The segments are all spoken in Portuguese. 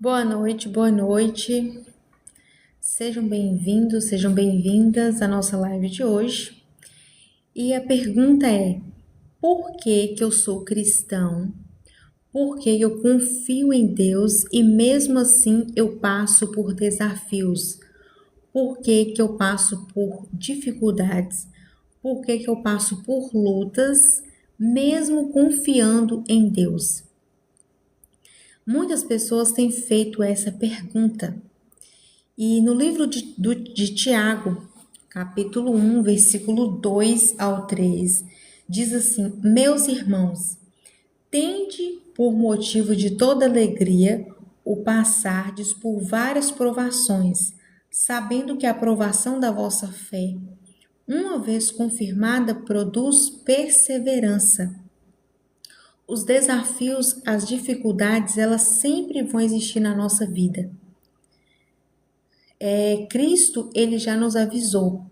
Boa noite, boa noite. Sejam bem-vindos, sejam bem-vindas à nossa live de hoje. E a pergunta é: por que que eu sou cristão? Por que eu confio em Deus e mesmo assim eu passo por desafios? Por que que eu passo por dificuldades? Por que que eu passo por lutas, mesmo confiando em Deus? Muitas pessoas têm feito essa pergunta. E no livro de Tiago, capítulo 1, versículo 2 ao 3, diz assim: Meus irmãos, tende por motivo de toda alegria o passardes por várias provações, sabendo que a provação da vossa fé, uma vez confirmada, produz perseverança. Os desafios, as dificuldades, elas sempre vão existir na nossa vida. Cristo, ele já nos avisou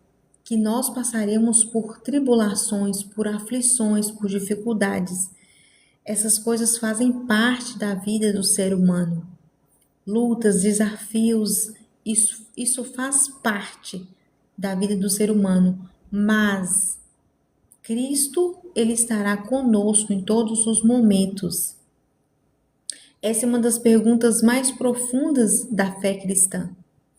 que nós passaremos por tribulações, por aflições, por dificuldades. Essas coisas fazem parte da vida do ser humano. Lutas, desafios, isso faz parte da vida do ser humano. Mas Cristo, ele estará conosco em todos os momentos. Essa é uma das perguntas mais profundas da fé cristã.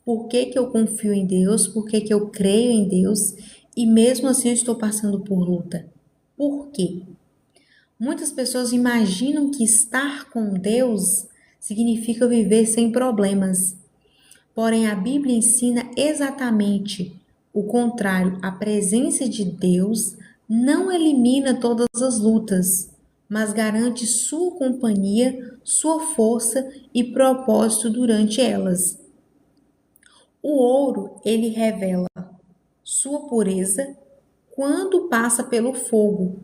Por que que eu confio em Deus? Por que que eu creio em Deus? E mesmo assim eu estou passando por luta. Por quê? Muitas pessoas imaginam que estar com Deus significa viver sem problemas. Porém, a Bíblia ensina exatamente o contrário. A presença de Deus não elimina todas as lutas, mas garante sua companhia, sua força e propósito durante elas. O ouro, ele revela sua pureza quando passa pelo fogo.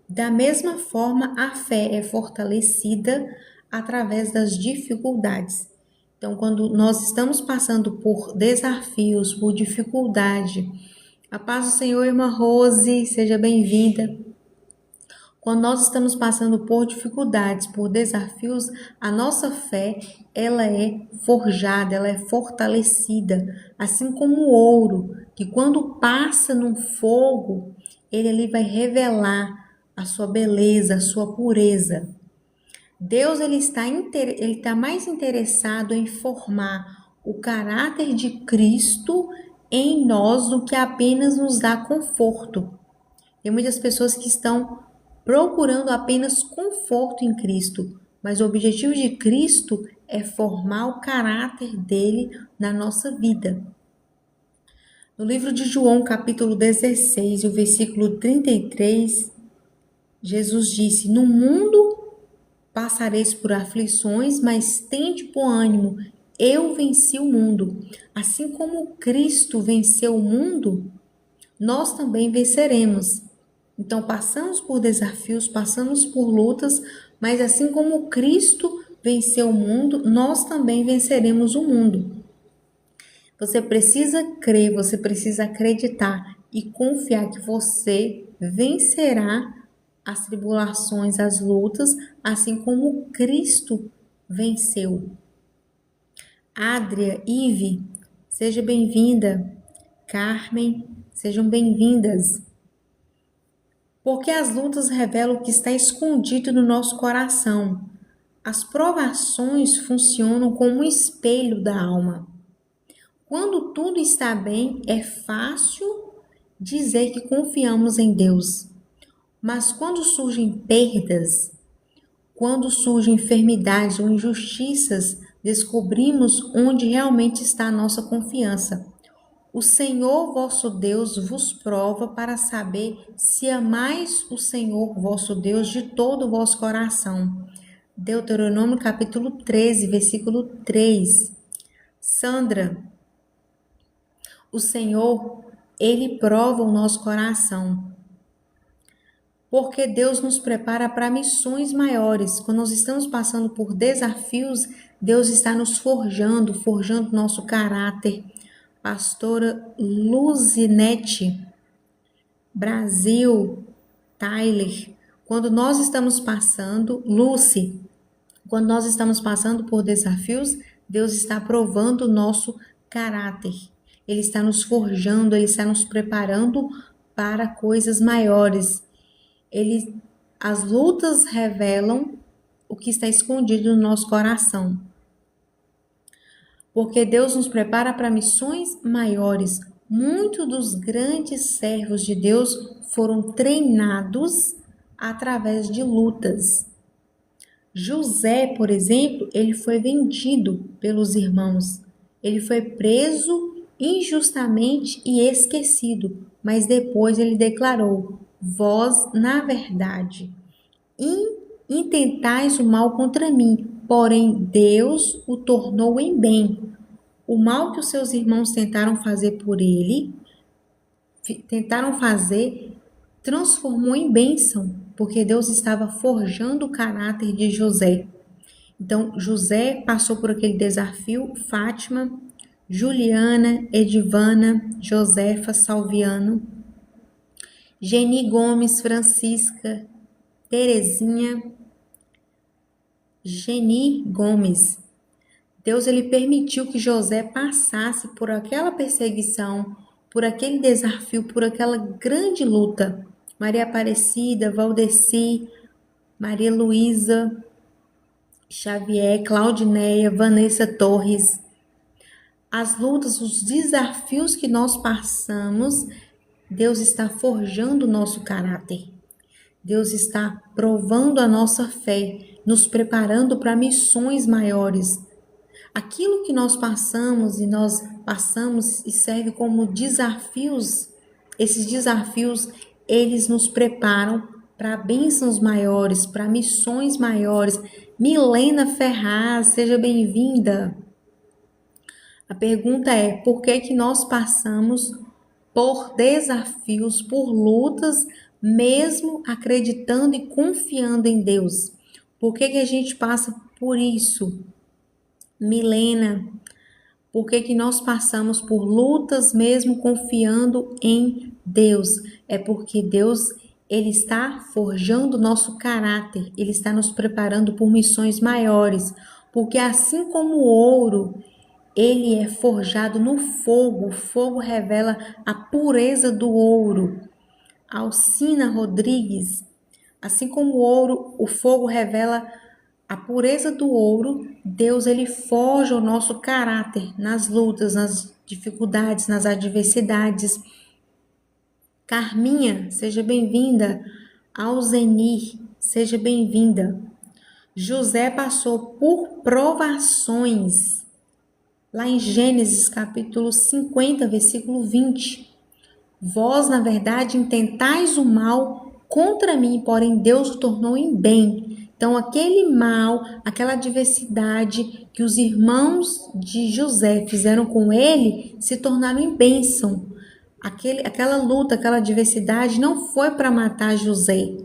Da mesma forma, a fé é fortalecida através das dificuldades. Então, quando nós estamos passando por desafios, por dificuldade, a paz do Senhor, irmã Rose, seja bem-vinda. Quando nós estamos passando por dificuldades, por desafios, a nossa fé, ela é forjada, ela é fortalecida, assim como o ouro, que quando passa no fogo, ele ali vai revelar a sua beleza, a sua pureza. Deus ele está mais interessado em formar o caráter de Cristo em nós do que apenas nos dar conforto. Tem muitas pessoas que estão procurando apenas conforto em Cristo, mas o objetivo de Cristo é formar o caráter dele na nossa vida. No livro de João, capítulo 16, o versículo 33, Jesus disse: No mundo passareis por aflições, mas tende bom ânimo, eu venci o mundo. Assim como Cristo venceu o mundo, nós também venceremos. Então, passamos por desafios, passamos por lutas, mas assim como Cristo venceu o mundo, nós também venceremos o mundo. Você precisa crer, você precisa acreditar e confiar que você vencerá as tribulações, as lutas, assim como Cristo venceu. Adria, Ive, seja bem-vinda. Carmen, sejam bem-vindas. Porque as lutas revelam o que está escondido no nosso coração. As provações funcionam como um espelho da alma. Quando tudo está bem, é fácil dizer que confiamos em Deus. Mas quando surgem perdas, quando surgem enfermidades ou injustiças, descobrimos onde realmente está a nossa confiança. O Senhor vosso Deus vos prova para saber se amais o Senhor vosso Deus de todo o vosso coração. Deuteronômio capítulo 13, versículo 3. Sandra, o Senhor, ele prova o nosso coração. Porque Deus nos prepara para missões maiores. Quando nós estamos passando por desafios, Deus está nos forjando nosso caráter. Pastora Luzinete, Brasil, Tyler, quando nós estamos passando, Lucy, quando nós estamos passando por desafios, Deus está provando o nosso caráter. Ele está nos forjando, Ele está nos preparando para coisas maiores. As lutas revelam o que está escondido no nosso coração. Porque Deus nos prepara para missões maiores. Muitos dos grandes servos de Deus foram treinados através de lutas. José, por exemplo, ele foi vendido pelos irmãos. Ele foi preso injustamente e esquecido, mas depois ele declarou: vós, na verdade, intentais o mal contra mim, porém Deus o tornou em bem. O mal que os seus irmãos tentaram fazer por ele, transformou em bênção, porque Deus estava forjando o caráter de José. Então, José passou por aquele desafio, Fátima, Juliana, Edivana, Josefa, Salviano, Geni Gomes, Francisca, Terezinha, Geni Gomes. Deus ele permitiu que José passasse por aquela perseguição, por aquele desafio, por aquela grande luta. Maria Aparecida, Valdeci, Maria Luísa, Xavier, Claudineia, Vanessa Torres. As lutas, os desafios que nós passamos, Deus está forjando o nosso caráter. Deus está provando a nossa fé, nos preparando para missões maiores. Aquilo que nós passamos e serve como desafios, esses desafios, eles nos preparam para bênçãos maiores, para missões maiores. Milena Ferraz, seja bem-vinda. A pergunta é: por que nós passamos por desafios, por lutas, mesmo acreditando e confiando em Deus? Por que a gente passa por isso? Milena, por que nós passamos por lutas mesmo confiando em Deus? É porque Deus, ele está forjando o nosso caráter, ele está nos preparando por missões maiores, porque assim como o ouro, ele é forjado no fogo, o fogo revela a pureza do ouro. Alcina Rodrigues, assim como o ouro, o fogo revela a pureza do ouro, Deus ele forja o nosso caráter nas lutas, nas dificuldades, nas adversidades. Carminha, seja bem-vinda. Alzenir, seja bem-vinda. José passou por provações. Lá em Gênesis capítulo 50, versículo 20. Vós, na verdade, intentais o mal contra mim, porém Deus o tornou em bem. Então, aquele mal, aquela adversidade que os irmãos de José fizeram com ele, se tornaram em bênção. Aquela luta, aquela adversidade não foi para matar José.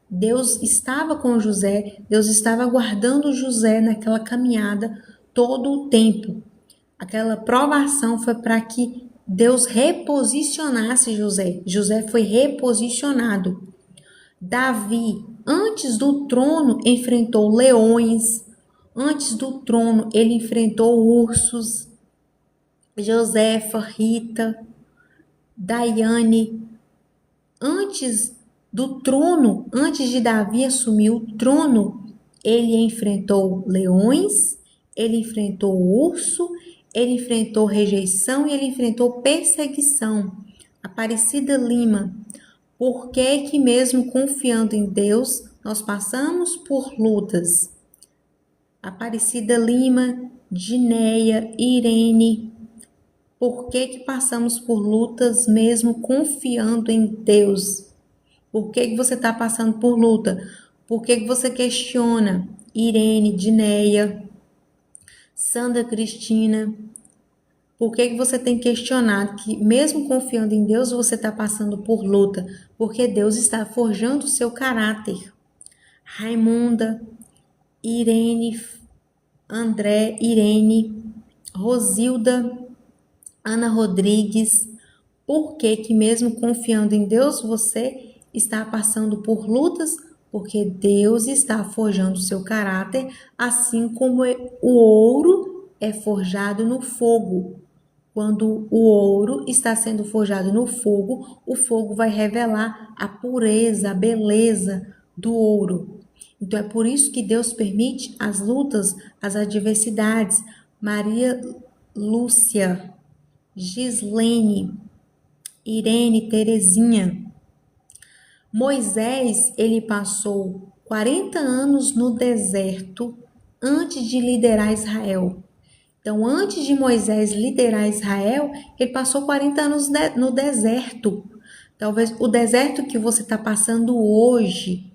Deus estava com José, Deus estava guardando José naquela caminhada todo o tempo. Aquela provação foi para que Deus reposicionasse José. José foi reposicionado. Davi, antes do trono, enfrentou leões. Antes do trono, ele enfrentou ursos. Josefa, Rita, Daiane. Antes do trono, antes de Davi assumir o trono, ele enfrentou leões, ele enfrentou urso, ele enfrentou rejeição e ele enfrentou perseguição. Aparecida Lima, por que mesmo confiando em Deus, nós passamos por lutas? Aparecida Lima, Dineia, Irene, por que passamos por lutas mesmo confiando em Deus? Por que você está passando por luta? Por que você questiona? Irene, Dineia, Sandra Cristina, por que você tem questionado que mesmo confiando em Deus você está passando por luta? Porque Deus está forjando o seu caráter. Raimunda, Irene, André, Irene, Rosilda, Ana Rodrigues, por que mesmo confiando em Deus você está passando por lutas? Porque Deus está forjando o seu caráter, assim como o ouro é forjado no fogo. Quando o ouro está sendo forjado no fogo, o fogo vai revelar a pureza, a beleza do ouro. Então é por isso que Deus permite as lutas, as adversidades. Maria Lúcia, Gislene, Irene, Terezinha. Moisés, ele passou 40 anos no deserto antes de liderar Israel. Então, antes de Moisés liderar Israel, ele passou 40 anos no deserto. Talvez o deserto que você está passando hoje,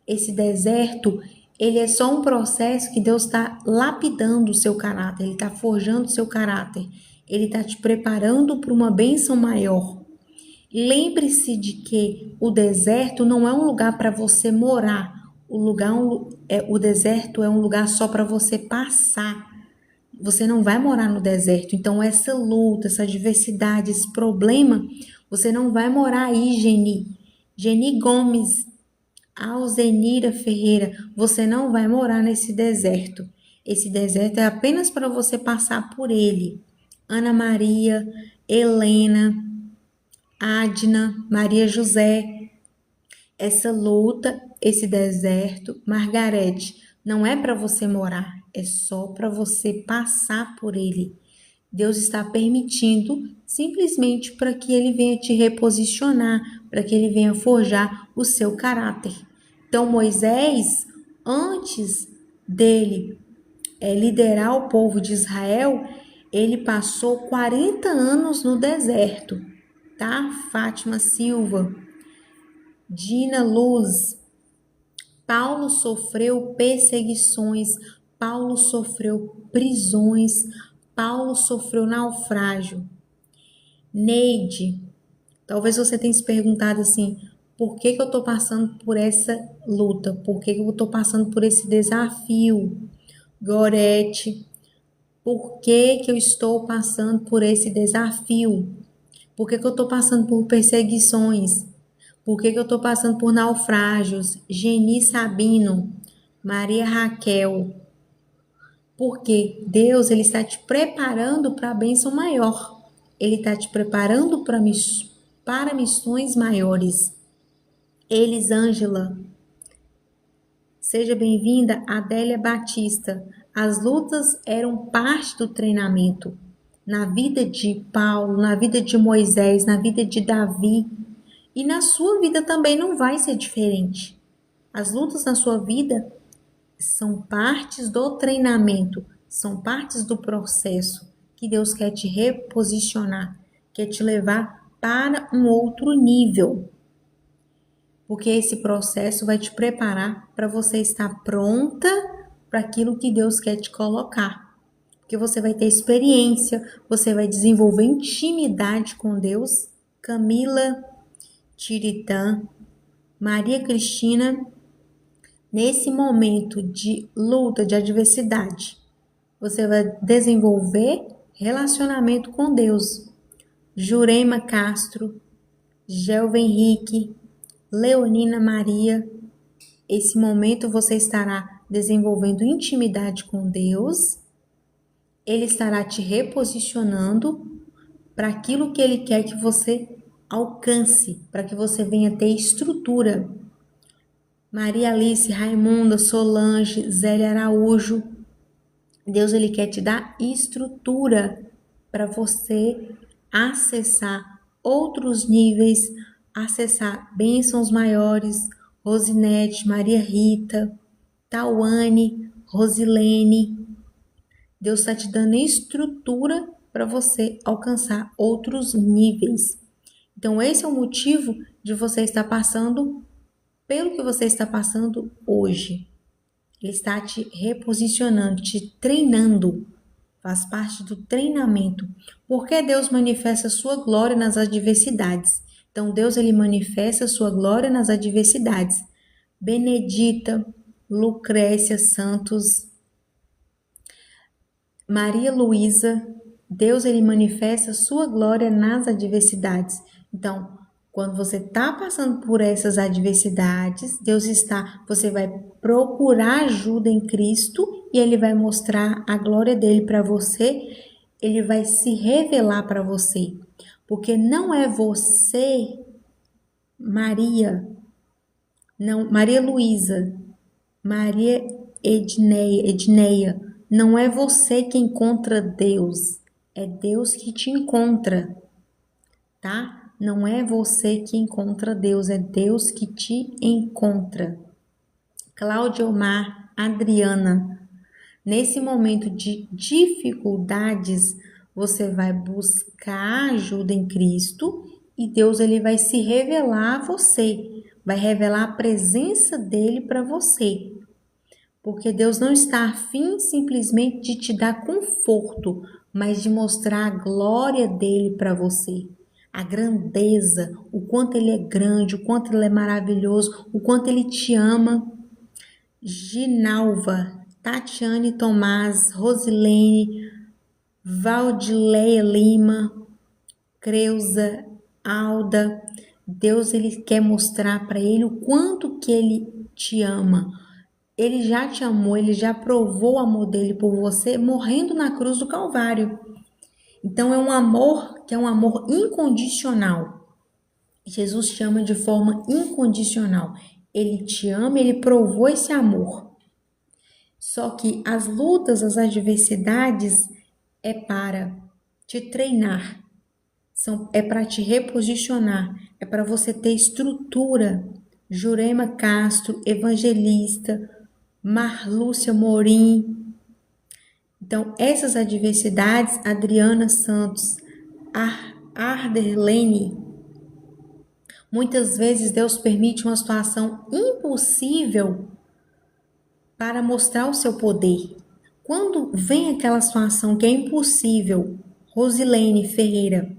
esse deserto, ele é só um processo que Deus está lapidando o seu caráter, ele está forjando o seu caráter, ele está te preparando para uma bênção maior. Lembre-se de que o deserto não é um lugar para você morar, o deserto é um lugar só para você passar. Você não vai morar no deserto. Então, essa luta, essa adversidade, esse problema, você não vai morar aí, Geni. Geni Gomes, Alzenira Ferreira, você não vai morar nesse deserto. Esse deserto é apenas para você passar por ele. Ana Maria, Helena, Adna, Maria José, essa luta, esse deserto, Margarete, não é para você morar, é só para você passar por ele. Deus está permitindo simplesmente para que ele venha te reposicionar, para que ele venha forjar o seu caráter. Então, Moisés, antes dele liderar o povo de Israel, ele passou 40 anos no deserto, tá? Fátima Silva, Dina Luz, Paulo sofreu perseguições, Paulo sofreu prisões, Paulo sofreu naufrágio. Neide, talvez você tenha se perguntado assim, por que eu estou passando por essa luta? Por que eu estou passando por esse desafio? Gorete, por que eu estou passando por esse desafio? Por que eu estou passando por perseguições? Por que eu estou passando por naufrágios? Geni Sabino, Maria Raquel. Porque Deus, ele está te preparando para a bênção maior. Ele está te preparando para missões maiores. Elisângela, seja bem-vinda. Adélia Batista. As lutas eram parte do treinamento. Na vida de Paulo, na vida de Moisés, na vida de Davi. E na sua vida também não vai ser diferente. As lutas na sua vida são partes do treinamento, são partes do processo que Deus quer te reposicionar, quer te levar para um outro nível. Porque esse processo vai te preparar para você estar pronta para aquilo que Deus quer te colocar. Porque você vai ter experiência, você vai desenvolver intimidade com Deus. Camila Tiritã, Maria Cristina, nesse momento de luta, de adversidade, você vai desenvolver relacionamento com Deus. Jurema Castro, Gelva Henrique, Leonina Maria, esse momento você estará desenvolvendo intimidade com Deus, Ele estará te reposicionando para aquilo que Ele quer que você alcance, para que você venha ter estrutura. Maria Alice, Raimunda, Solange, Zélia Araújo, Deus, ele quer te dar estrutura para você acessar outros níveis, acessar bênçãos maiores. Rosinete, Maria Rita, Tauane, Rosilene, Deus está te dando estrutura para você alcançar outros níveis. Então, esse é o motivo de você estar passando pelo que você está passando hoje. Ele está te reposicionando, te treinando. Faz parte do treinamento. Porque Deus manifesta a sua glória nas adversidades. Então, Deus, ele manifesta a sua glória nas adversidades. Benedita, Lucrécia Santos, Maria Luísa, Deus, ele manifesta a sua glória nas adversidades. Então, quando você está passando por essas adversidades, você vai procurar ajuda em Cristo e ele vai mostrar a glória dele para você, ele vai se revelar para você. Porque não é você, Maria, não, Maria Luísa, Maria Edneia, não é você que encontra Deus, é Deus que te encontra, tá? Não é você que encontra Deus, é Deus que te encontra. Cláudia Omar, Adriana, nesse momento de dificuldades, você vai buscar ajuda em Cristo e Deus ele vai se revelar a você, vai revelar a presença dele para você. Porque Deus não está afim simplesmente de te dar conforto, mas de mostrar a glória dele para você. A grandeza, o quanto ele é grande, o quanto ele é maravilhoso, o quanto ele te ama. Ginalva, Tatiane Tomás, Rosilene, Valdileia Lima, Creuza, Alda. Deus ele quer mostrar para ele o quanto que ele te ama. Ele já te amou, ele já provou o amor dele por você morrendo na cruz do Calvário. Então é um amor que é um amor incondicional. Jesus te ama de forma incondicional. Ele te ama, ele provou esse amor. Só que as lutas, as adversidades é para te treinar, é para te reposicionar, é para você ter estrutura. Jurema Castro, evangelista, Marlúcia Morim. Então, essas adversidades, Adriana Santos, Arderlene, muitas vezes Deus permite uma situação impossível para mostrar o seu poder. Quando vem aquela situação que é impossível, Rosilene Ferreira,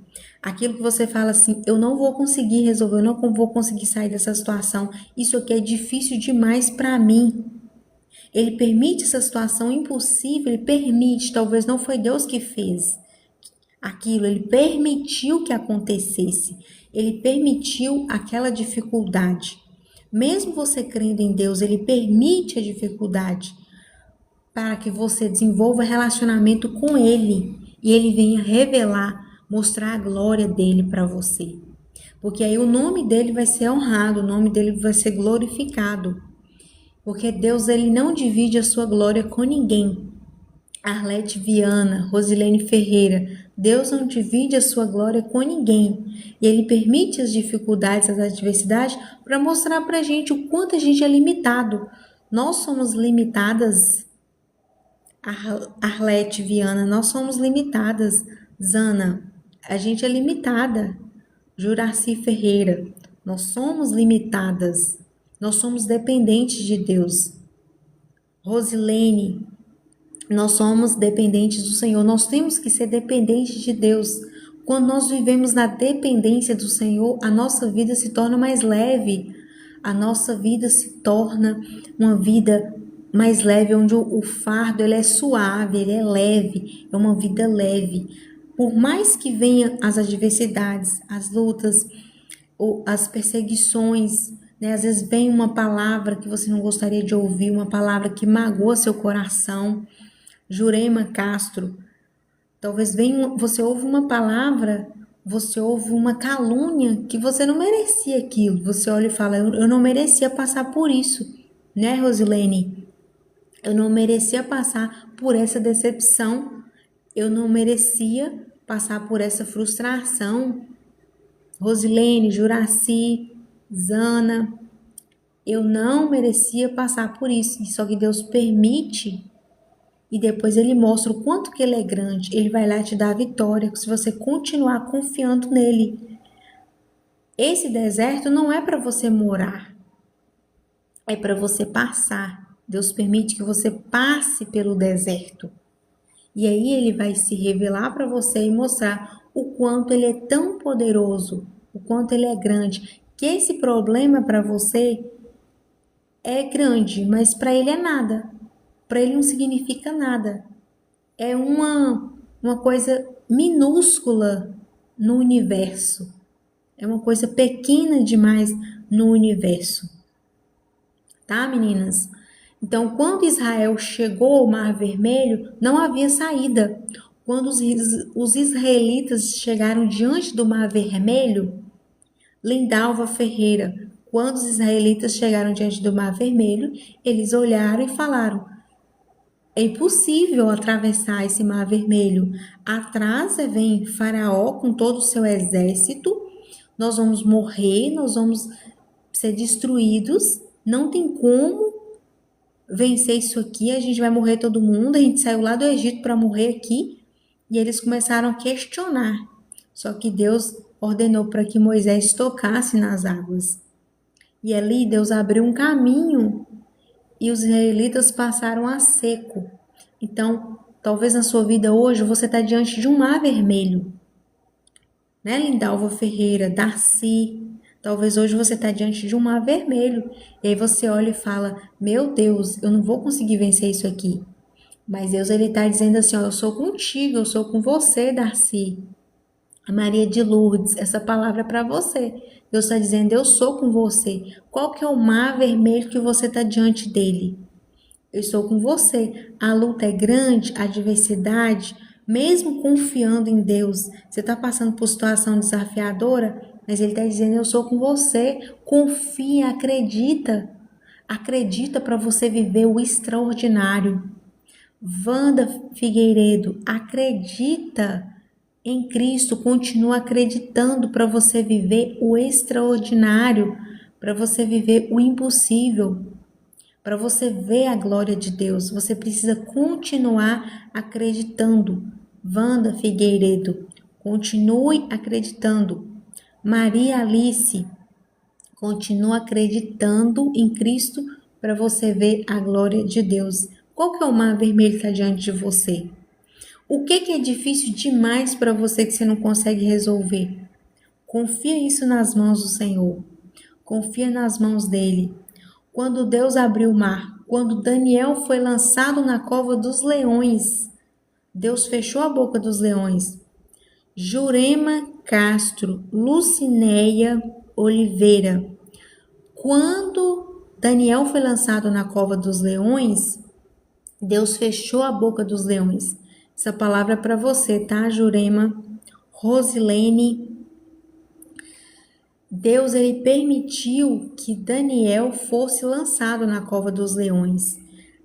aquilo que você fala assim, eu não vou conseguir resolver, eu não vou conseguir sair dessa situação, isso aqui é difícil demais para mim. Ele permite essa situação impossível, ele permite, talvez não foi Deus que fez aquilo, ele permitiu que acontecesse, ele permitiu aquela dificuldade. Mesmo você crendo em Deus, ele permite a dificuldade para que você desenvolva relacionamento com ele e ele venha revelar, mostrar a glória dele para você. Porque aí o nome dele vai ser honrado, o nome dele vai ser glorificado. Porque Deus ele não divide a sua glória com ninguém. Arlete Viana, Rosilene Ferreira, Deus não divide a sua glória com ninguém. E ele permite as dificuldades, as adversidades para mostrar para a gente o quanto a gente é limitado. Nós somos limitadas, Arlete Viana, nós somos limitadas. Zana, a gente é limitada. Juraci Ferreira, nós somos limitadas. Nós somos dependentes de Deus. Rosilene, nós somos dependentes do Senhor. Nós temos que ser dependentes de Deus. Quando nós vivemos na dependência do Senhor, a nossa vida se torna mais leve. A nossa vida se torna uma vida mais leve, onde o fardo ele é suave, ele é leve, é uma vida leve. Por mais que venham as adversidades, as lutas, ou as perseguições, né? Às vezes vem uma palavra que você não gostaria de ouvir, uma palavra que magoa seu coração. Jurema Castro, talvez você ouve uma palavra, você ouve uma calúnia que você não merecia aquilo. Você olha e fala, eu não merecia passar por isso, né, Rosilene? Eu não merecia passar por essa decepção, eu não merecia passar por essa frustração. Rosilene, Juraci, Zana, eu não merecia passar por isso, só que Deus permite e depois ele mostra o quanto que ele é grande, ele vai lá te dar a vitória, se você continuar confiando nele. Esse deserto não é para você morar, é para você passar. Deus permite que você passe pelo deserto. E aí ele vai se revelar para você e mostrar o quanto ele é tão poderoso, o quanto ele é grande, que esse problema para você é grande, mas para ele é nada. Para ele não significa nada. É uma coisa minúscula no universo. É uma coisa pequena demais no universo. Tá, meninas? Então, quando Israel chegou ao Mar Vermelho, não havia saída. Quando os israelitas chegaram diante do Mar Vermelho, Lindalva Ferreira, quando os israelitas chegaram diante do Mar Vermelho, eles olharam e falaram: é impossível atravessar esse Mar Vermelho. Atrás vem Faraó com todo o seu exército, nós vamos morrer, nós vamos ser destruídos, não tem como vencer isso aqui, a gente vai morrer todo mundo, a gente saiu lá do Egito para morrer aqui. E eles começaram a questionar. Só que Deus ordenou para que Moisés tocasse nas águas. E ali Deus abriu um caminho e os israelitas passaram a seco. Então, talvez na sua vida hoje você está diante de um mar vermelho. Né, Lindalva Ferreira, Darcy? Talvez hoje você está diante de um mar vermelho. E aí você olha e fala: meu Deus, eu não vou conseguir vencer isso aqui. Mas Deus está dizendo assim: ó, eu sou contigo, eu sou com você, Darcy. A Maria de Lourdes, essa palavra é para você. Deus está dizendo: eu sou com você. Qual que é o mar vermelho que você está diante dele? Eu estou com você. A luta é grande, a adversidade, mesmo confiando em Deus. Você está passando por situação desafiadora, mas Ele está dizendo: eu sou com você. Confia, acredita. Acredita para você viver o extraordinário. Wanda Figueiredo, acredita em Cristo, continua acreditando para você viver o extraordinário, para você viver o impossível, para você ver a glória de Deus. Você precisa continuar acreditando. Wanda Figueiredo, continue acreditando. Maria Alice, continua acreditando em Cristo para você ver a glória de Deus. Qual que é o mar vermelho que está diante de você? O que é difícil demais para você que você não consegue resolver? Confia isso nas mãos do Senhor. Confia nas mãos dele. Quando Deus abriu o mar, quando Daniel foi lançado na cova dos leões, Deus fechou a boca dos leões. Jurema Castro, Lucinéia Oliveira. Quando Daniel foi lançado na cova dos leões, Deus fechou a boca dos leões. Essa palavra é para você, tá, Jurema? Rosilene. Deus, ele permitiu que Daniel fosse lançado na cova dos leões.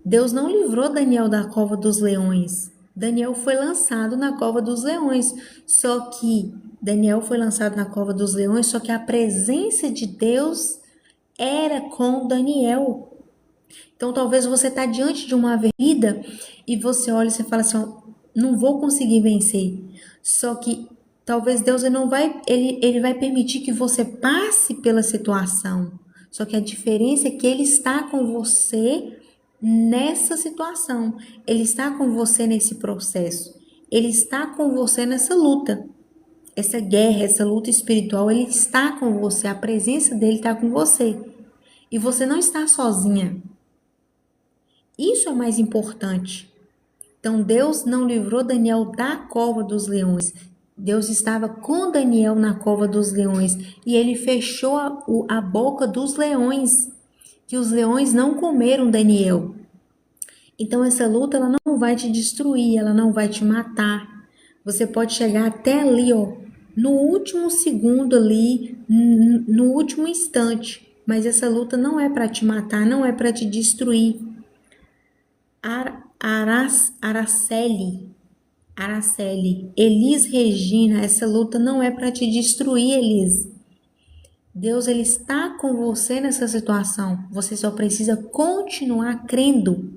Deus não livrou Daniel da cova dos leões. Daniel foi lançado na cova dos leões. Só que Daniel foi lançado na cova dos leões, só que a presença de Deus era com Daniel. Então, talvez você está diante de uma vida e você olha e você fala assim: ó, não vou conseguir vencer. Só que talvez Deus ele vai permitir que você passe pela situação. Só que a diferença é que Ele está com você nessa situação. Ele está com você nesse processo. Ele está com você nessa luta. Essa guerra, essa luta espiritual, Ele está com você. A presença dEle está com você. E você não está sozinha. Isso é mais importante. Então, Deus não livrou Daniel da cova dos leões. Deus estava com Daniel na cova dos leões. E ele fechou a boca dos leões. Que os leões não comeram Daniel. Então, essa luta ela não vai te destruir, ela não vai te matar. Você pode chegar até ali, ó, no último segundo ali, no último instante. Mas essa luta não é para te matar, não é para te destruir. Araceli, Elis Regina, essa luta não é para te destruir, Elis. Deus, ele está com você nessa situação. Você só precisa continuar crendo.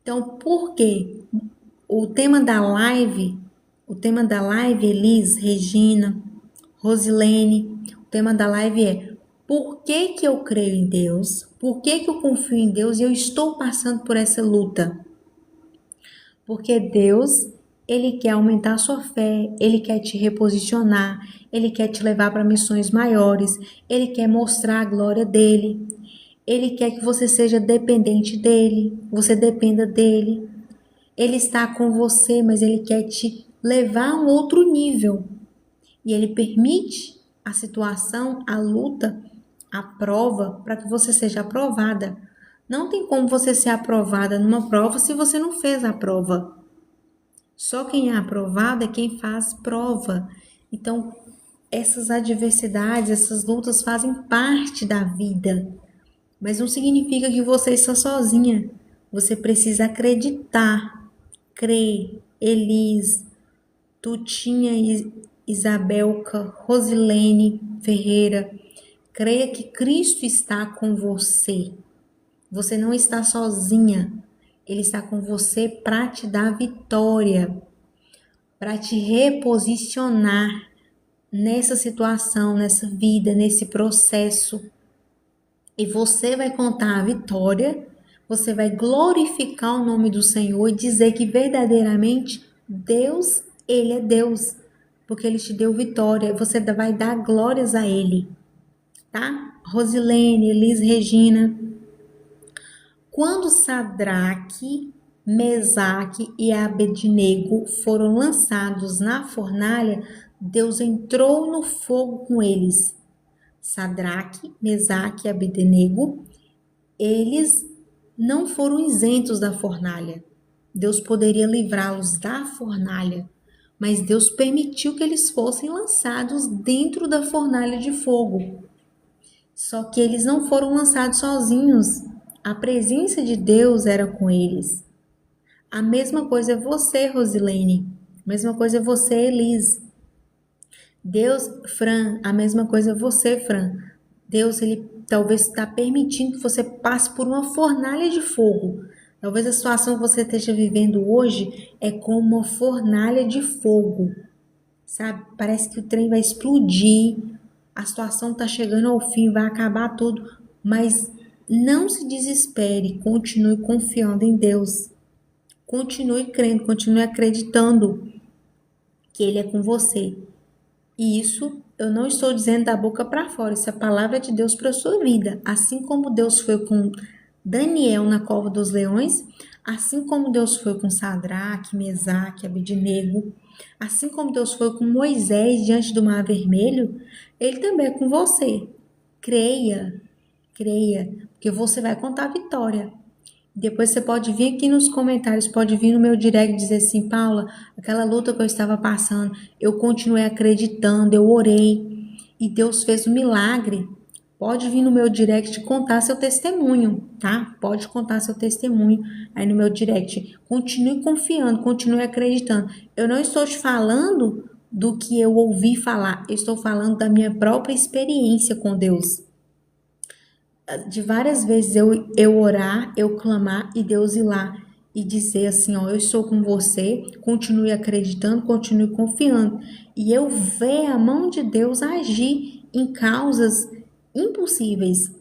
Então, por quê? O tema da live, Elis, Regina, Rosilene, o tema da live é: por que eu creio em Deus? Por que eu confio em Deus e eu estou passando por essa luta? Porque Deus, Ele quer aumentar a sua fé, Ele quer te reposicionar, Ele quer te levar para missões maiores, Ele quer mostrar a glória dEle, Ele quer que você seja dependente dEle, você dependa dEle. Ele está com você, mas Ele quer te levar a um outro nível. E Ele permite a situação, a luta, a prova, para que você seja aprovada. Não tem como você ser aprovada numa prova se você não fez a prova. Só quem é aprovado é quem faz prova. Então, essas adversidades, essas lutas fazem parte da vida. Mas não significa que você está sozinha. Você precisa acreditar, crer. Elis, Tutinha, Isabelca, Rosilene Ferreira. Creia que Cristo está com você. Você não está sozinha. Ele está com você para te dar vitória, para te reposicionar nessa situação, nessa vida, nesse processo. E você vai contar a vitória, você vai glorificar o nome do Senhor e dizer que verdadeiramente Deus, Ele é Deus, porque Ele te deu vitória. Você vai dar glórias a Ele, tá? Rosilene, Elis Regina. Quando Sadraque, Mesaque e Abednego foram lançados na fornalha, Deus entrou no fogo com eles. Sadraque, Mesaque e Abednego, eles não foram isentos da fornalha. Deus poderia livrá-los da fornalha, mas Deus permitiu que eles fossem lançados dentro da fornalha de fogo. Só que eles não foram lançados sozinhos. A presença de Deus era com eles. A mesma coisa é você, Rosilene. A mesma coisa é você, Elis. Deus, Fran, a mesma coisa é você, Fran. Deus, ele talvez está permitindo que você passe por uma fornalha de fogo. Talvez a situação que você esteja vivendo hoje é como uma fornalha de fogo, sabe? Parece que o trem vai explodir, a situação está chegando ao fim, vai acabar tudo, mas não se desespere, continue confiando em Deus. Continue crendo, continue acreditando que Ele é com você. E isso eu não estou dizendo da boca para fora, isso é a palavra de Deus para a sua vida. Assim como Deus foi com Daniel na cova dos leões, assim como Deus foi com Sadraque, Mesaque, Abednego, assim como Deus foi com Moisés diante do Mar Vermelho, Ele também é com você. Creia, creia, porque você vai contar a vitória. Depois você pode vir aqui nos comentários, pode vir no meu direct e dizer assim, Paula, aquela luta que eu estava passando, eu continuei acreditando, eu orei e Deus fez um milagre. Pode vir no meu direct contar seu testemunho, tá? Pode contar seu testemunho aí no meu direct. Continue confiando, continue acreditando. Eu não estou te falando do que eu ouvi falar, eu estou falando da minha própria experiência com Deus. De várias vezes eu orar, eu clamar e Deus ir lá e dizer assim, ó, eu estou com você, continue acreditando, continue confiando. E eu ver a mão de Deus agir em causas impossíveis,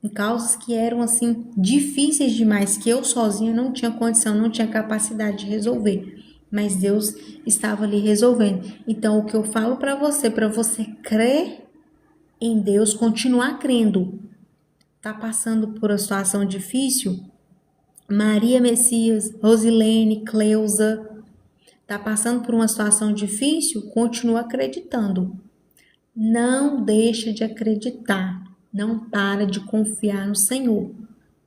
em causas que eram assim difíceis demais, que eu sozinha não tinha condição, não tinha capacidade de resolver. Mas Deus estava ali resolvendo. Então, o que eu falo para você crer em Deus, continuar crendo, está passando por uma situação difícil, Maria Messias, Rosilene, Cleusa, está passando por uma situação difícil, continua acreditando. Não deixa de acreditar, não para de confiar no Senhor,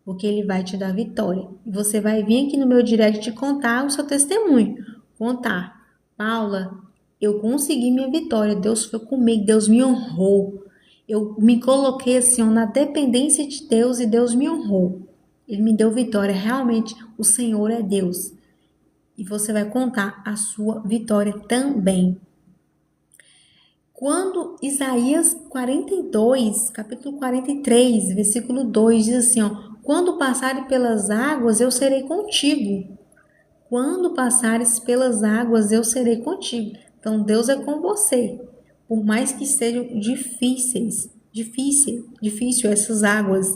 porque Ele vai te dar vitória. E você vai vir aqui no meu direct contar o seu testemunho, contar, Paula, eu consegui minha vitória, Deus foi comigo, Deus me honrou. Eu me coloquei assim na dependência de Deus e Deus me honrou. Ele me deu vitória. Realmente, o Senhor é Deus. E você vai contar a sua vitória também. Quando Isaías 42, capítulo 43, versículo 2, diz assim, ó, quando passares pelas águas, eu serei contigo. Quando passares pelas águas, eu serei contigo. Então, Deus é com você. Por mais que sejam difícil essas águas,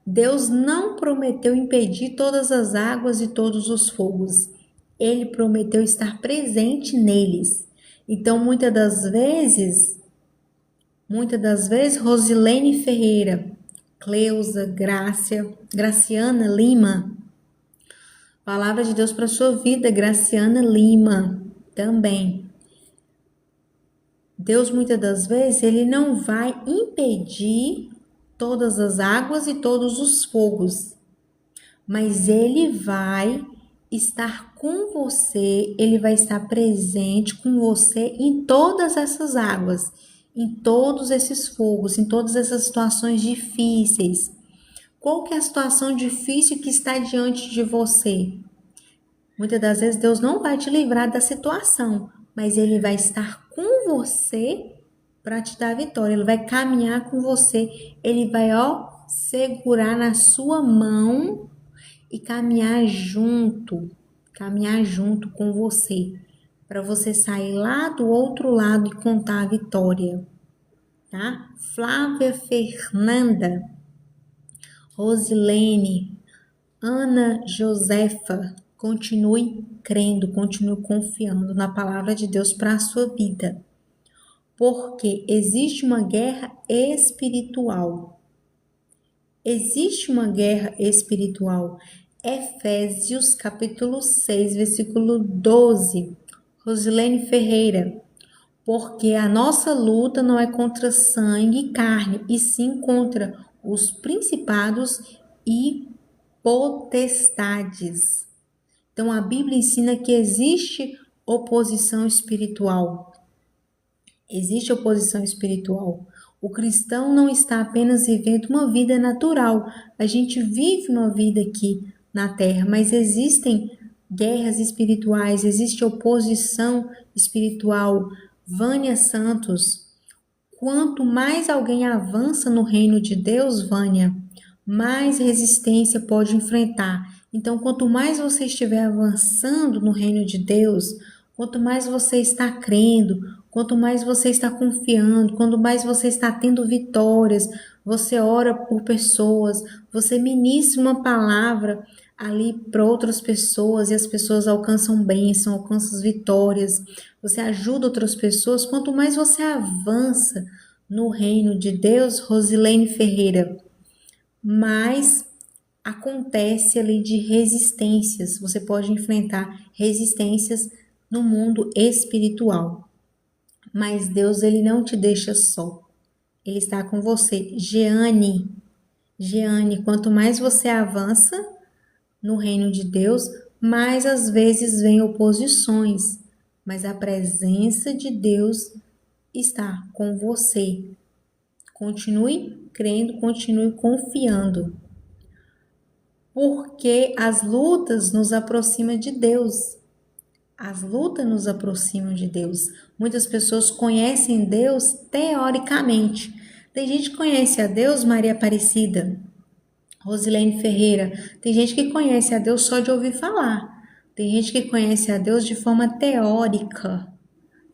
Deus não prometeu impedir todas as águas e todos os fogos. Ele prometeu estar presente neles. Então, muitas das vezes, Rosilene Ferreira, Cleusa, Graciana Lima, palavra de Deus para sua vida, Graciana Lima, também. Deus, muitas das vezes, Ele não vai impedir todas as águas e todos os fogos. mas Ele vai estar com você, Ele vai estar presente com você em todas essas águas, em todos esses fogos, em todas essas situações difíceis. Qual que é a situação difícil que está diante de você? Muitas das vezes Deus não vai te livrar da situação, mas Ele vai estar com você para te dar a vitória. Ele vai caminhar com você, Ele vai, segurar na sua mão e caminhar junto com você, para você sair lá do outro lado e contar a vitória, tá? Flávia Fernanda, Rosilene, Ana Josefa, continue crendo, continue confiando na palavra de Deus para a sua vida, porque existe uma guerra espiritual. Existe uma guerra espiritual. Efésios capítulo 6, versículo 12. Rosilene Ferreira. Porque a nossa luta não é contra sangue e carne, e sim contra os principados e potestades. Então a Bíblia ensina que existe oposição espiritual. Existe oposição espiritual. O cristão não está apenas vivendo uma vida natural. A gente vive uma vida aqui na terra, mas existem guerras espirituais, existe oposição espiritual. Vânia Santos, quanto mais alguém avança no reino de Deus, Vânia, mais resistência pode enfrentar. Então, quanto mais você estiver avançando no reino de Deus, quanto mais você está crendo, quanto mais você está confiando, quanto mais você está tendo vitórias, você ora por pessoas, você ministra uma palavra ali para outras pessoas e as pessoas alcançam bênção, alcançam vitórias, você ajuda outras pessoas, quanto mais você avança no reino de Deus, Rosilene Ferreira, mais acontece ali de resistências, você pode enfrentar resistências no mundo espiritual. Mas Deus, ele não te deixa só. Ele está com você. Jeane, quanto mais você avança no reino de Deus, mais às vezes vem oposições, mas a presença de Deus está com você. Continue crendo, continue confiando. Porque as lutas nos aproximam de Deus. As lutas nos aproximam de Deus. Muitas pessoas conhecem Deus teoricamente. Tem gente que conhece a Deus, Maria Aparecida, Rosilene Ferreira. Tem gente que conhece a Deus só de ouvir falar. Tem gente que conhece a Deus de forma teórica,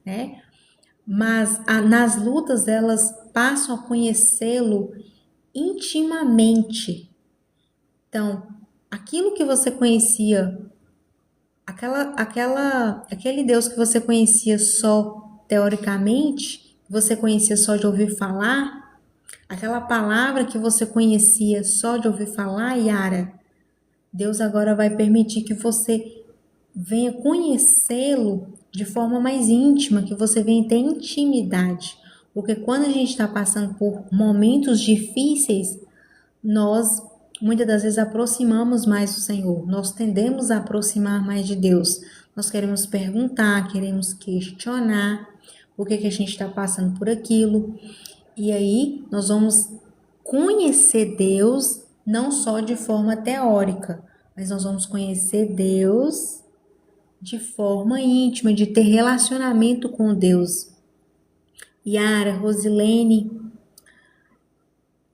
né? Mas nas lutas elas passam a conhecê-lo intimamente. Então, aquilo que você conhecia, aquele Deus que você conhecia só teoricamente, você conhecia só de ouvir falar, aquela palavra que você conhecia só de ouvir falar, Yara, Deus agora vai permitir que você venha conhecê-lo de forma mais íntima, que você venha ter intimidade. Porque quando a gente está passando por momentos difíceis, nós muitas das vezes aproximamos mais do Senhor, nós tendemos a aproximar mais de Deus. Nós queremos perguntar, queremos questionar por que a gente está passando por aquilo. E aí nós vamos conhecer Deus não só de forma teórica, mas nós vamos conhecer Deus de forma íntima, de ter relacionamento com Deus. Yara, Rosilene,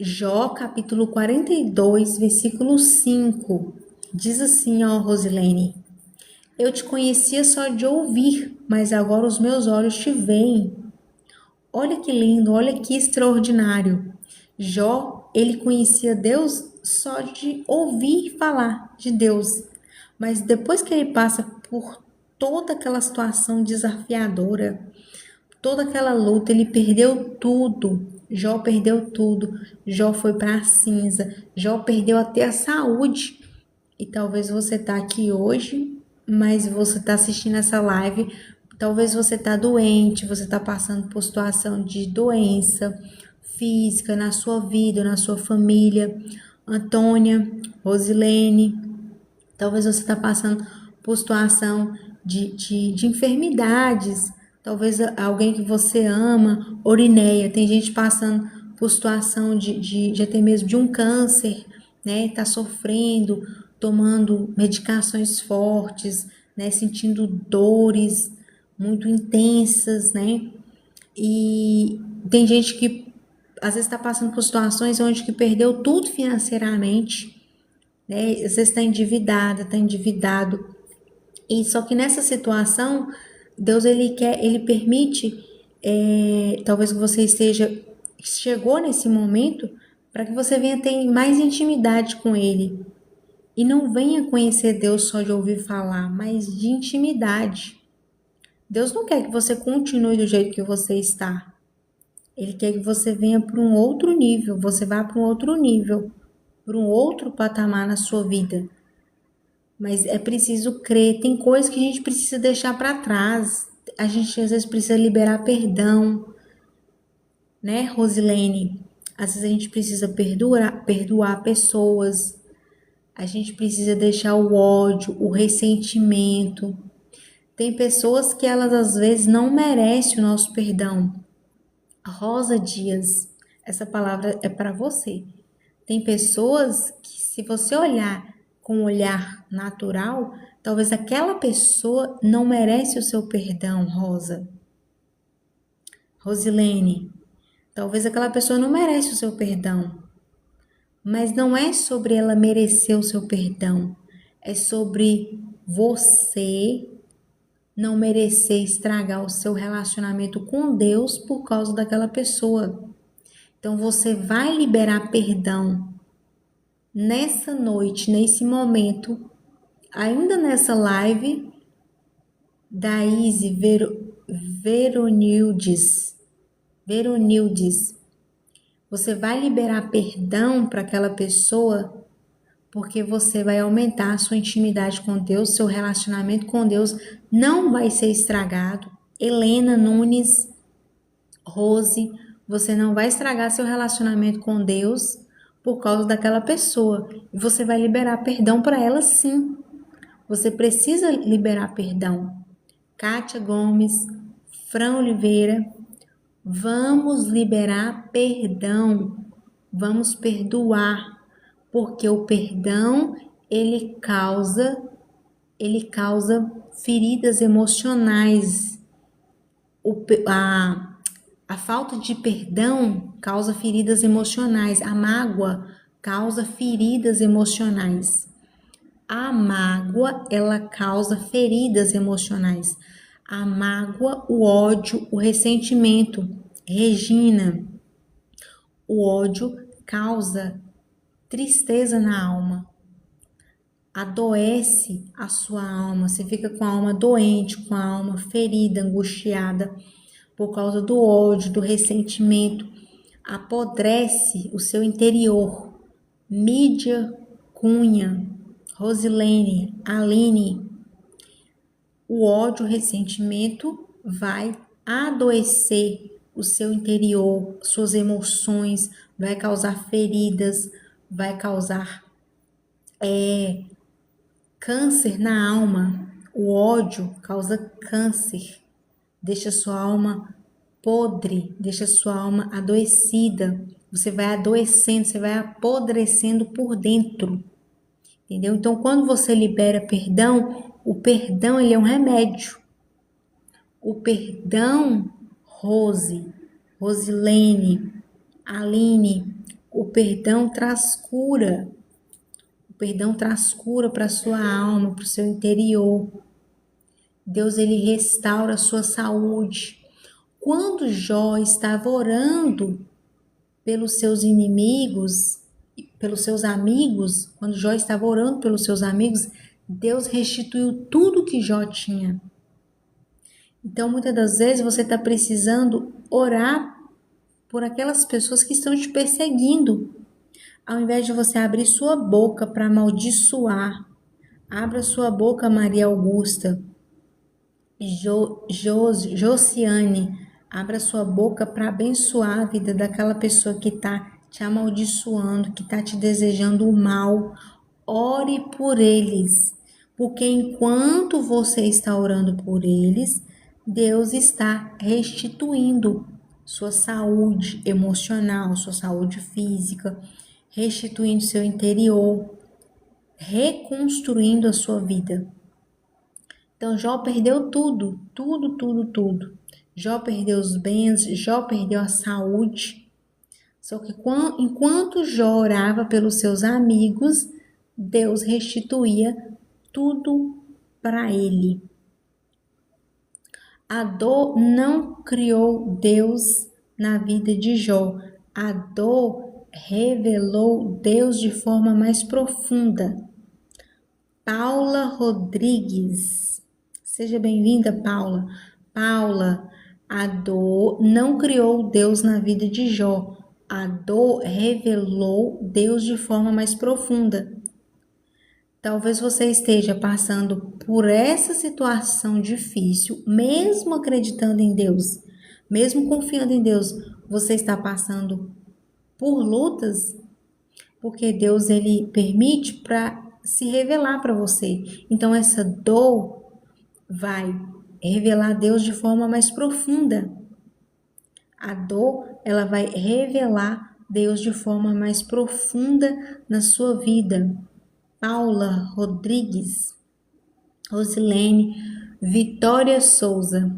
Jó, capítulo 42, versículo 5, diz assim, Rosilene, eu te conhecia só de ouvir, mas agora os meus olhos te veem. Olha que lindo, olha que extraordinário. Jó, ele conhecia Deus só de ouvir falar de Deus, mas depois que ele passa por toda aquela situação desafiadora, toda aquela luta, ele perdeu tudo. Jó perdeu tudo. Jó foi para a cinza. Jó perdeu até a saúde. E talvez você tá aqui hoje, mas você tá assistindo essa live, talvez você tá doente, você tá passando por situação de doença física na sua vida, na sua família. Antônia, Rosilene, Talvez você está passando por situação de enfermidades. Talvez alguém que você ama, Orineia. Tem gente passando por situação de até mesmo de um câncer, né? Está sofrendo, tomando medicações fortes, né? Sentindo dores muito intensas, né? E tem gente que às vezes está passando por situações onde que perdeu tudo financeiramente, né? Às vezes está endividada, está endividado. E só que nessa situação, Deus ele permite, talvez que você chegou nesse momento para que você venha ter mais intimidade com Ele. E não venha conhecer Deus só de ouvir falar, mas de intimidade. Deus não quer que você continue do jeito que você está. Ele quer que você venha para um outro nível, você vá para um outro nível, para um outro patamar na sua vida. Mas é preciso crer, tem coisas que a gente precisa deixar para trás. A gente às vezes precisa liberar perdão, né, Rosilene? Às vezes a gente precisa perdoar pessoas. A gente precisa deixar o ódio, o ressentimento. Tem pessoas que elas às vezes não merecem o nosso perdão. Rosa Dias, essa palavra é para você. Tem pessoas que, se você olhar com um olhar natural, talvez aquela pessoa não merece o seu perdão, Rosa. Rosilene, talvez aquela pessoa não merece o seu perdão. Mas não é sobre ela merecer o seu perdão. É sobre você não merecer estragar o seu relacionamento com Deus por causa daquela pessoa. Então você vai liberar perdão nessa noite, nesse momento, ainda nessa live da Izzy Veronildes. Você vai liberar perdão para aquela pessoa porque você vai aumentar a sua intimidade com Deus, seu relacionamento com Deus não vai ser estragado. Helena Nunes, Rose, você não vai estragar seu relacionamento com Deus por causa daquela pessoa. E você vai liberar perdão para ela sim. Você precisa liberar perdão. Kátia Gomes, Fran Oliveira, vamos liberar perdão. Vamos perdoar. Porque o perdão, ele causa feridas emocionais. A falta de perdão causa feridas emocionais. A mágoa causa feridas emocionais. A mágoa, ela causa feridas emocionais. A mágoa, o ódio, o ressentimento. Regina, o ódio causa tristeza na alma, adoece a sua alma, você fica com a alma doente, com a alma ferida, angustiada, por causa do ódio, do ressentimento, apodrece o seu interior. Mídia Cunha, Rosilene, Aline, o ódio, o ressentimento vai adoecer o seu interior, suas emoções, vai causar feridas, vai causar câncer na alma. O ódio causa câncer, deixa sua alma podre, deixa sua alma adoecida. Você vai adoecendo, você vai apodrecendo por dentro, entendeu? Então, quando você libera perdão, o perdão ele é um remédio. O perdão, Rosilene, Aline, o perdão traz cura. O perdão traz cura para a sua alma, para o seu interior. Deus, ele restaura a sua saúde. Quando Jó estava orando pelos seus inimigos, pelos seus amigos, quando Jó estava orando pelos seus amigos, Deus restituiu tudo que Jó tinha. Então, muitas das vezes, você está precisando orar por aquelas pessoas que estão te perseguindo. Ao invés de você abrir sua boca para amaldiçoar, abra sua boca, Maria Augusta, Josiane, abra sua boca para abençoar a vida daquela pessoa que está te amaldiçoando, que está te desejando o mal. ore por eles, porque enquanto você está orando por eles, Deus está restituindo sua saúde emocional, sua saúde física, restituindo seu interior, reconstruindo a sua vida. Então Jó perdeu tudo, tudo, tudo, tudo. Jó perdeu os bens, Jó perdeu a saúde. Só que enquanto Jó orava pelos seus amigos, Deus restituía tudo para ele. A dor não criou Deus na vida de Jó. A dor revelou Deus de forma mais profunda. Paula Rodrigues. Seja bem-vinda, Paula. Paula, a dor não criou Deus na vida de Jó. A dor revelou Deus de forma mais profunda. Talvez você esteja passando por essa situação difícil, mesmo acreditando em Deus, mesmo confiando em Deus, você está passando por lutas, porque Deus ele permite para se revelar para você. Então essa dor vai revelar Deus de forma mais profunda. A dor, ela vai revelar Deus de forma mais profunda na sua vida. Paula Rodrigues, Rosilene, Vitória Souza.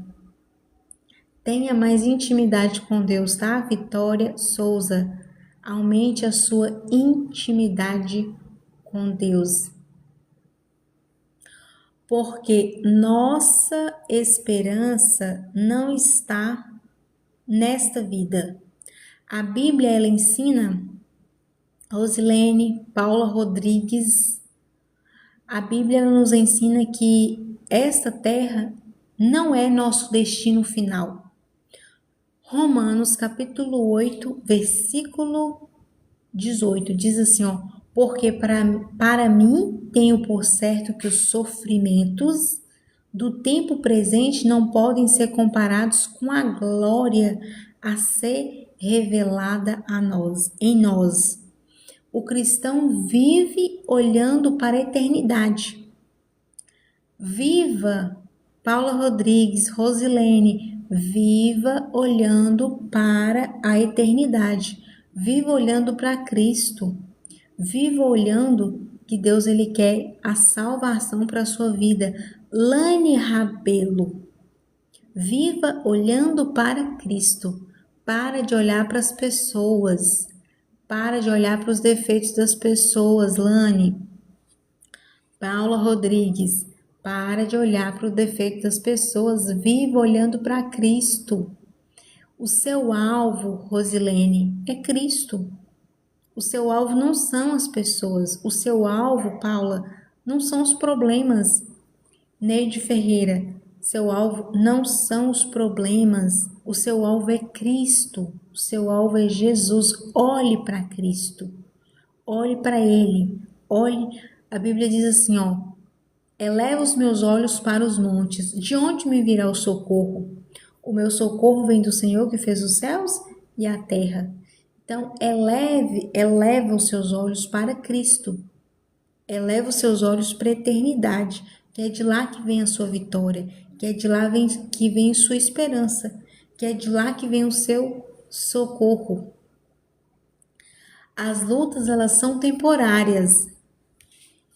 Tenha mais intimidade com Deus, tá? Vitória Souza. Aumente a sua intimidade com Deus. Porque nossa esperança não está nesta vida. A Bíblia, ela ensina, Rosilene, Paula Rodrigues, a Bíblia nos ensina que esta terra não é nosso destino final. Romanos capítulo 8, versículo 18, diz assim, ó, porque para mim tenho por certo que os sofrimentos do tempo presente não podem ser comparados com a glória a ser revelada em nós. O cristão vive olhando para a eternidade. Viva, Paula Rodrigues, Rosilene, viva olhando para a eternidade. Viva olhando para Cristo. Viva olhando que Deus ele quer a salvação para a sua vida. Lane Rabelo. Viva olhando para Cristo. Para de olhar para as pessoas. Para de olhar para os defeitos das pessoas, Lane. Paula Rodrigues, para de olhar para o defeito das pessoas, viva olhando para Cristo. O seu alvo, Rosilene, é Cristo. O seu alvo não são as pessoas. O seu alvo, Paula, não são os problemas. Neide Ferreira, seu alvo não são os problemas. O seu alvo é Cristo. O seu alvo é Jesus. Olhe para Cristo. Olhe para Ele. Olhe. A Bíblia diz assim, ó. Eleva os meus olhos para os montes. De onde me virá o socorro? O meu socorro vem do Senhor que fez os céus e a terra. Então, eleva os seus olhos para Cristo. Eleva os seus olhos para a eternidade, que é de lá que vem a sua vitória, que é de lá que vem sua esperança, que é de lá que vem o seu socorro. As lutas, elas são temporárias.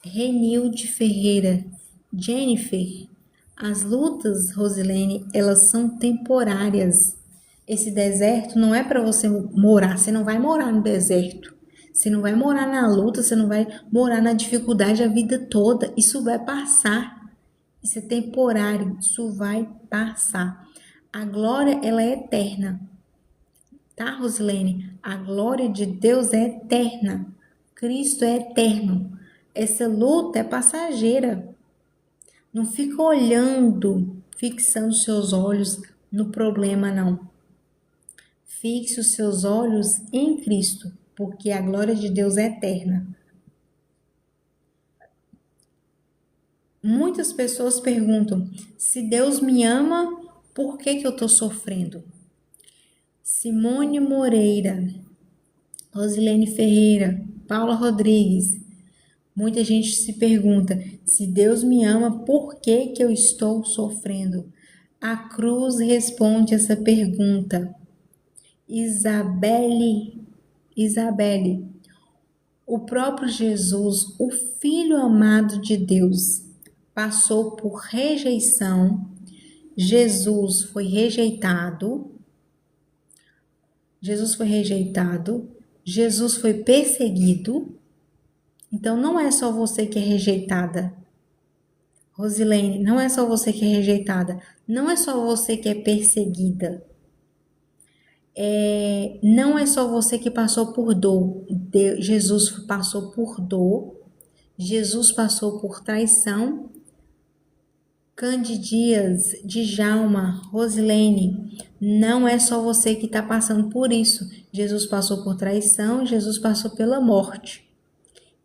Renilde Ferreira, Jennifer, as lutas, Rosilene, elas são temporárias. Esse deserto não é para você morar, você não vai morar no deserto. Você não vai morar na luta, você não vai morar na dificuldade a vida toda. Isso vai passar. Isso é temporário, isso vai passar. A glória, ela é eterna. Tá, Rosilene? A glória de Deus é eterna. Cristo é eterno. Essa luta é passageira. Não fica olhando, fixando seus olhos no problema, não. Fixe os seus olhos em Cristo, porque a glória de Deus é eterna. Muitas pessoas perguntam, se Deus me ama, por que eu estou sofrendo? Simone Moreira, Rosilene Ferreira, Paula Rodrigues, Muita gente se pergunta: se Deus me ama, por que que eu estou sofrendo? A cruz responde essa pergunta. Isabelle, o próprio Jesus, o Filho amado de Deus, passou por rejeição. Jesus foi rejeitado. Jesus foi rejeitado. Jesus foi perseguido. Então não é só você que é rejeitada. Rosilene, não é só você que é rejeitada. Não é só você que é perseguida. Não é só você que passou por dor. Jesus passou por dor. Jesus passou por traição. Candidias, Djalma, Rosilene, não é só você que está passando por isso. Jesus passou por traição, Jesus passou pela morte.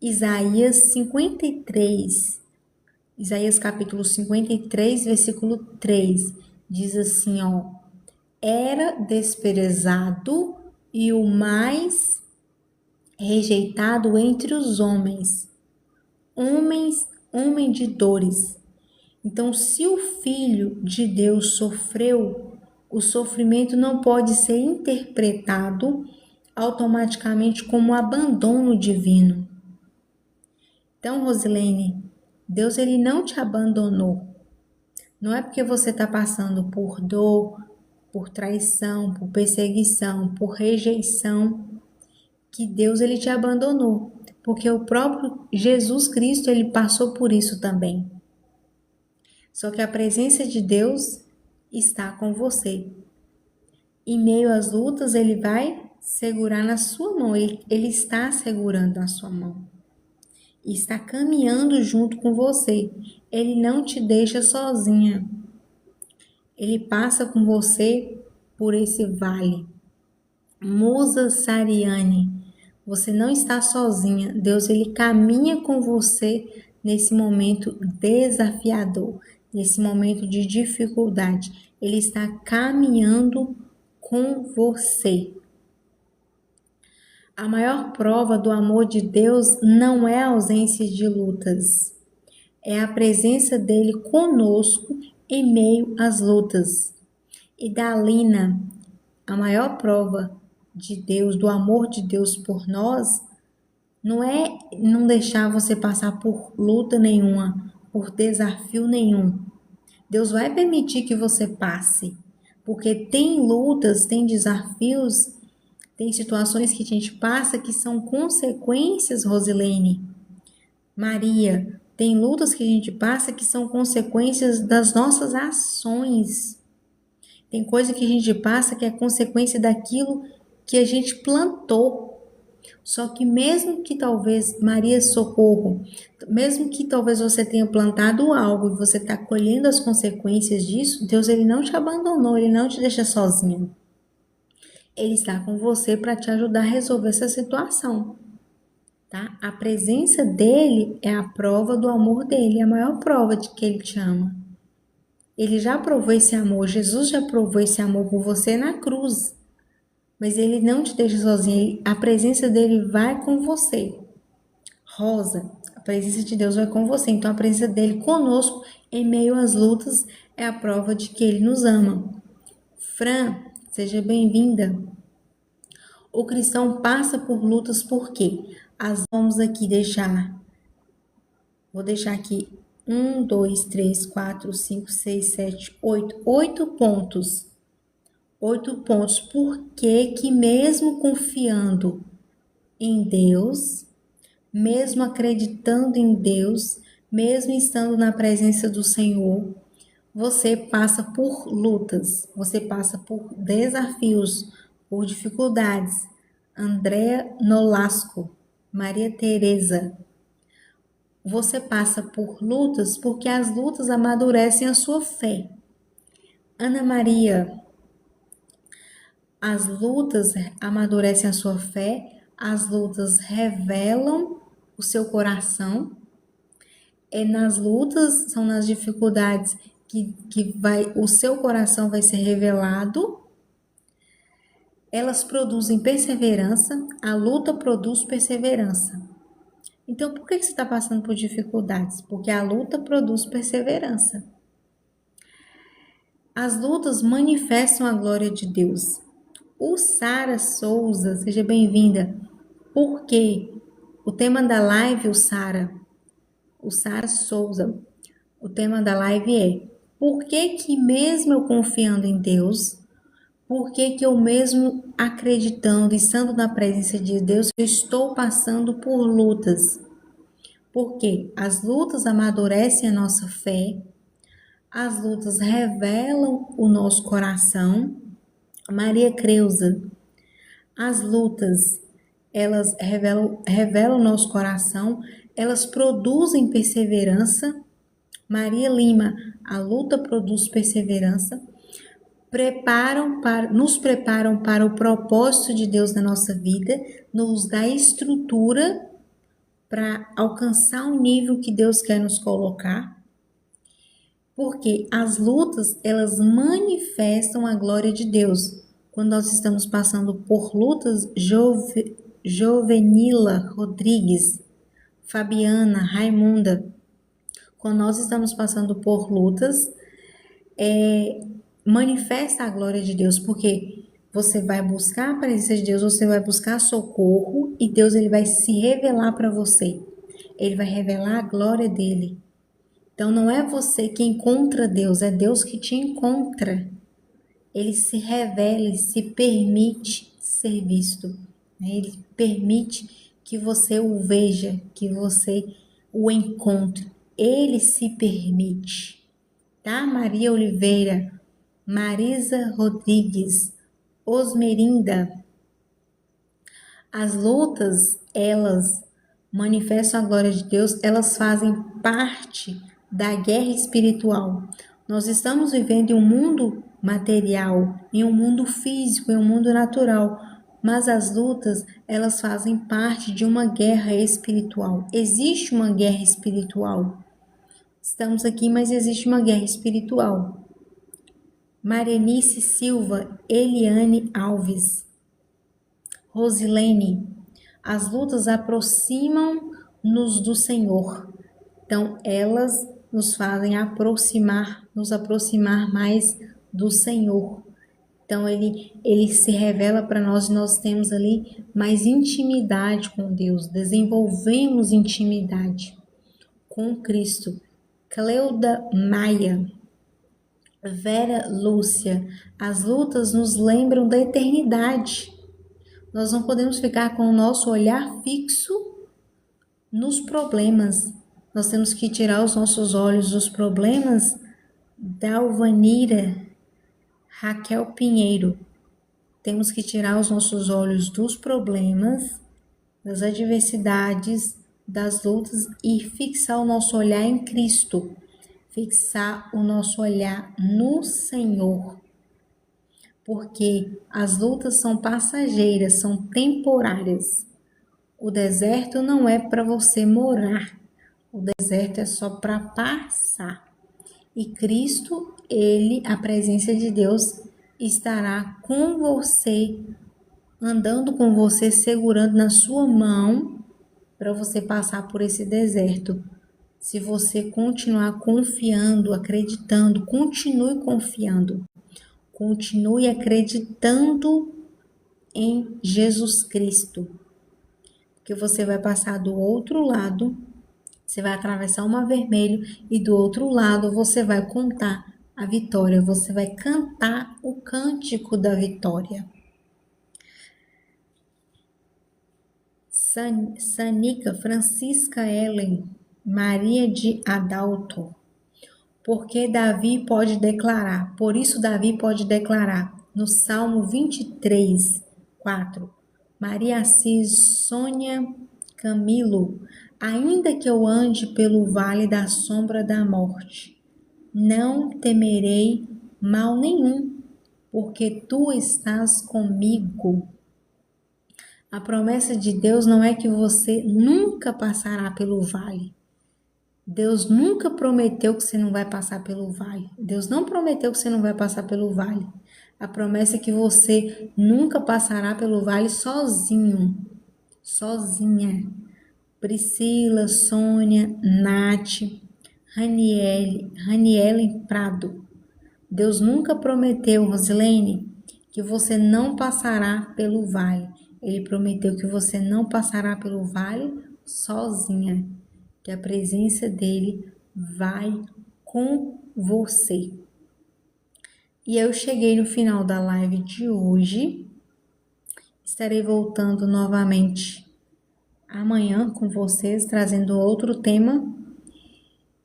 Isaías 53, Isaías capítulo 53, versículo 3, diz assim, ó: era desprezado e o mais rejeitado entre os homens, homem de dores. Então, se o Filho de Deus sofreu, o sofrimento não pode ser interpretado automaticamente como abandono divino. Então, Rosilene, Deus ele não te abandonou. Não é porque você está passando por dor, por traição, por perseguição, por rejeição, que Deus ele te abandonou. Porque o próprio Jesus Cristo ele passou por isso também. Só que a presença de Deus está com você. Em meio às lutas, ele vai segurar na sua mão. Ele está segurando na sua mão. E está caminhando junto com você. Ele não te deixa sozinha. Ele passa com você por esse vale. Musa Sariane, você não está sozinha. Deus ele caminha com você nesse momento desafiador, nesse momento de dificuldade. Ele está caminhando com você. A maior prova do amor de Deus não é a ausência de lutas, é a presença dele conosco em meio às lutas. E Dalina, a maior prova de Deus, do amor de Deus por nós, não é não deixar você passar por luta nenhuma, por desafio nenhum. Deus vai permitir que você passe, porque tem lutas, tem desafios, tem situações que a gente passa que são consequências, Rosilene. Maria, tem lutas que a gente passa que são consequências das nossas ações. Tem coisa que a gente passa que é consequência daquilo que a gente plantou. Só que mesmo que talvez, Maria Socorro, mesmo que talvez você tenha plantado algo e você está colhendo as consequências disso, Deus ele não te abandonou, ele não te deixa sozinho. Ele está com você para te ajudar a resolver essa situação. Tá? A presença dele é a prova do amor dele, é a maior prova de que ele te ama. Ele já provou esse amor, Jesus já provou esse amor por você na cruz. Mas ele não te deixa sozinho, a presença dele vai com você. Rosa, a presença de Deus vai com você, então a presença dele conosco em meio às lutas é a prova de que ele nos ama. Fran, seja bem-vinda. O cristão passa por lutas por quê? Vamos aqui vou deixar aqui 1, 2, 3, 4, 5, 6, 7, 8, 8 pontos. 8 pontos. Por que mesmo confiando em Deus, mesmo acreditando em Deus, mesmo estando na presença do Senhor, você passa por lutas, você passa por desafios, por dificuldades. Andréa Nolasco, Maria Tereza, você passa por lutas porque as lutas amadurecem a sua fé. Ana Maria, as lutas amadurecem a sua fé, as lutas revelam o seu coração. É nas lutas, são nas dificuldades que o seu coração vai ser revelado. Elas produzem perseverança, a luta produz perseverança. Então, por que você está passando por dificuldades? Porque a luta produz perseverança. As lutas manifestam a glória de Deus. O Sara Souza, seja bem-vinda. Por quê? O tema da live, o Sara Souza, o tema da live é: por que que mesmo eu confiando em Deus, por que que eu mesmo acreditando, estando na presença de Deus, eu estou passando por lutas? Porque as lutas amadurecem a nossa fé, as lutas revelam o nosso coração. Maria Creuza, as lutas, elas revelam o nosso coração, elas produzem perseverança. Maria Lima, a luta produz perseverança, nos preparam para o propósito de Deus na nossa vida, nos dá estrutura para alcançar o nível que Deus quer nos colocar, porque as lutas, elas manifestam a glória de Deus. Quando nós estamos passando por lutas, Jovenila Rodrigues, Fabiana, Raimunda, quando nós estamos passando por lutas, manifesta a glória de Deus, porque você vai buscar a presença de Deus, você vai buscar socorro e Deus ele vai se revelar para você. Ele vai revelar a glória dele. Então não é você que encontra Deus, é Deus que te encontra. Ele se revela, ele se permite ser visto, né? Ele permite que você o veja, que você o encontre. Ele se permite, tá? Maria Oliveira, Marisa Rodrigues, Osmerinda. As lutas, elas manifestam a glória de Deus, elas fazem parte da guerra espiritual. Nós estamos vivendo em um mundo material, em um mundo físico, em um mundo natural, mas as lutas, elas fazem parte de uma guerra espiritual. Existe uma guerra espiritual. Estamos aqui, mas existe uma guerra espiritual. Marenice Silva, Eliane Alves, Rosilene, as lutas aproximam-nos do Senhor. Então, elas nos fazem nos aproximar mais do Senhor. Então, ele se revela para nós e nós temos ali mais intimidade com Deus, desenvolvemos intimidade com Cristo. Cleuda Maia, Vera Lúcia, as lutas nos lembram da eternidade. Nós não podemos ficar com o nosso olhar fixo nos problemas. Nós temos que tirar os nossos olhos dos problemas. Dalvanira Raquel Pinheiro. Temos que tirar os nossos olhos dos problemas, das adversidades, das lutas e fixar o nosso olhar em Cristo. Fixar o nosso olhar no Senhor. Porque as lutas são passageiras, são temporárias. O deserto não é para você morar, o deserto é só para passar. E Cristo, a presença de Deus, estará com você, andando com você, segurando na sua mão, para você passar por esse deserto. Se você continuar confiando, acreditando, continue confiando. Continue acreditando em Jesus Cristo, porque você vai passar do outro lado, você vai atravessar o mar vermelho e do outro lado você vai contar a vitória, você vai cantar o cântico da vitória. Sanica, Francisca Ellen, Maria de Adalto. Porque Davi pode declarar, por isso Davi pode declarar, no Salmo 23, 4, Maria Assis, Sônia Camilo, ainda que eu ande pelo vale da sombra da morte, não temerei mal nenhum, porque tu estás comigo. A promessa de Deus não é que você nunca passará pelo vale. Deus nunca prometeu que você não vai passar pelo vale. Deus não prometeu que você não vai passar pelo vale. A promessa é que você nunca passará pelo vale sozinho, sozinha. Priscila, Sônia, Nath, Raniele Prado. Deus nunca prometeu, Rosilene, que você não passará pelo vale. Ele prometeu que você não passará pelo vale sozinha, que a presença dele vai com você. E eu cheguei no final da live de hoje. Estarei voltando novamente amanhã com vocês, trazendo outro tema.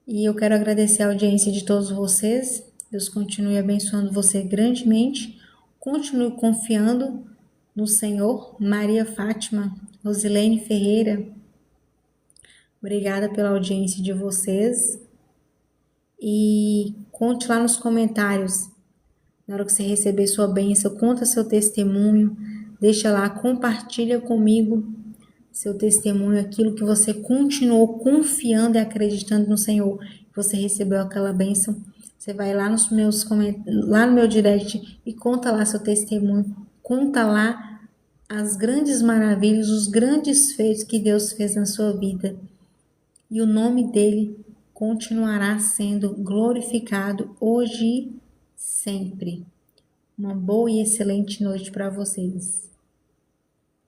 E eu quero agradecer a audiência de todos vocês. Deus continue abençoando você grandemente. Continue confiando no Senhor. Maria Fátima, Rosilene Ferreira, obrigada pela audiência de vocês. E conte lá nos comentários. Na hora que você receber sua bênção, conta seu testemunho. Deixa lá, compartilha comigo seu testemunho, aquilo que você continuou confiando e acreditando no Senhor, que você recebeu aquela bênção. Você vai lá nos meus lá no meu direct e conta lá seu testemunho, conta lá as grandes maravilhas, os grandes feitos que Deus fez na sua vida. E o nome dele continuará sendo glorificado hoje e sempre. Uma boa e excelente noite para vocês.